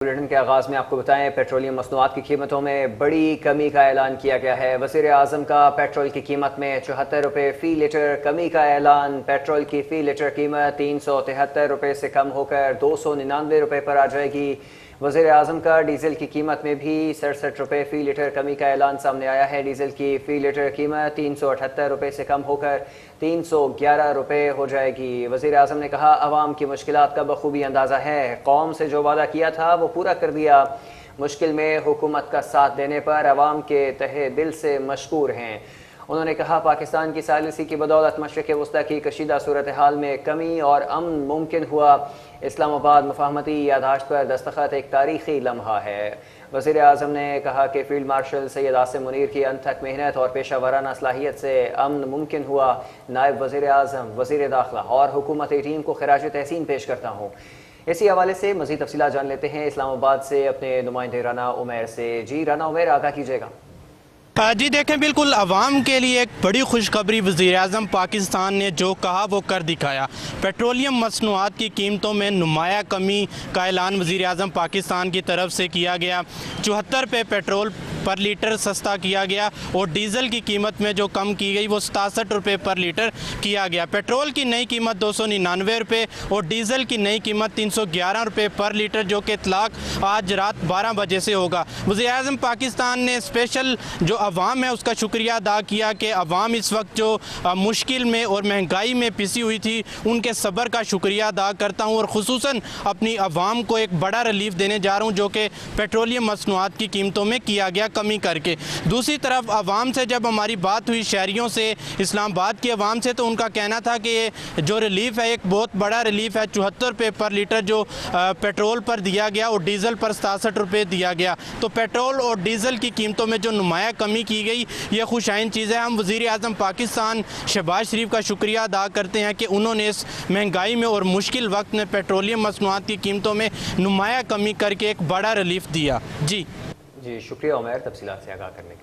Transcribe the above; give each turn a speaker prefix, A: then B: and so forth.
A: Bulletin के आगाज़ में आपको बताएं, पेट्रोलियम मसनूआत की कीमतों में बड़ी कमी का ऐलान किया गया है। वज़ीर आज़म का पेट्रोल की कीमत में 74 रुपये फ़ी लीटर कमी का ऐलान। पेट्रोल की फ़ी लीटर कीमत 373 रुपये से कम होकर 299 रुपये पर आ जाएगी। वज़ीर आज़म का डीज़ल की कीमत में भी 67 रुपये फ़ी लीटर कमी का ऐलान सामने आया है। डीज़ल की फ़ी लीटर कीमत 378 रुपये से कम होकर 311 रुपये हो जाएगी। वज़ीर आज़म ने कहा, अवाम की मुश्किलात का बखूबी अंदाज़ा है, कौम से जो वादा किया था वो पूरा कर दिया। मुश्किल में हुकूमत का साथ देने पर अवाम के तहे दिल से मशकूर हैं। उन्होंने कहा, पाकिस्तान की सालिसी की बदौलत मशरिक़ वस्ता की कशीदा सूरत हाल में कमी और अमन मुमकिन हुआ। इस्लामाबाद मफाहमती याददाश्त पर दस्तखत एक तारीखी लम्हा है। वज़ीर आज़म ने कहा कि फील्ड मार्शल सैयद आसिम मुनीर की अनथक मेहनत और पेशा वाराना सलाहियत से अमन मुमकिन हुआ। नायब वज़ीर आज़म, वज़ीर दाखिला और हुकूमती टीम को खिराज तहसीन पेश करता हूँ। इसी हवाले से मज़ीद तफसीलात जान लेते हैं इस्लामाबाद से अपने नुमाइंदे राना उमैर से। जी राना उमैर, आगाह कीजिएगा।
B: जी देखें, बिल्कुल अवाम के लिए एक बड़ी खुशखबरी वज़ीर आज़म पाकिस्तान ने जो कहा वो कर दिखाया। पेट्रोलियम मसनूआत की कीमतों में नुमाया कमी का ऐलान वज़ीर आज़म पाकिस्तान की तरफ से किया गया। 74 पे पेट्रोल पर लीटर सस्ता किया गया और डीज़ल की कीमत में जो कम की गई वो 67 रुपये पर लीटर किया गया। पेट्रोल की नई कीमत 299 रुपये और डीज़ल की नई कीमत 311 रुपये पर लीटर, जो कि इतलाक़ आज रात 12 बजे से होगा। वज़ीर आज़म पाकिस्तान ने स्पेशल जो अवाम है उसका शुक्रिया अदा किया कि अवाम इस वक्त जो मुश्किल में और महंगाई में पिसी हुई थी, उनके सब्र का शुक्रिया अदा करता हूँ और ख़ुसूसन अपनी अवाम को एक बड़ा रिलीफ देने जा रहा हूँ, जो कि पेट्रोलियम मसनूआत की कीमतों में किया गया कमी करके। दूसरी तरफ अवाम से जब हमारी बात हुई, शहरियों से, इस्लामाबाद की अवाम से, तो उनका कहना था कि ये जो रिलीफ है एक बहुत बड़ा रिलीफ है। 74 रुपये पर लीटर जो पेट्रोल पर दिया गया और डीज़ल पर 67 रुपये दिया गया, तो पेट्रोल और डीज़ल की कीमतों में जो नुमाया कमी की गई, ये खुशाइन चीज़ है। हम वज़ीर आज़म पाकिस्तान शहबाज शरीफ का शुक्रिया अदा करते हैं कि उन्होंने इस महंगाई में और मुश्किल वक्त में पेट्रोलियम मसनूआत की कीमतों में नुमाया कमी करके एक बड़ा रिलीफ दिया। जी
A: शुक्रिया उमैर, तफसीलात से आगाह करने के लिए।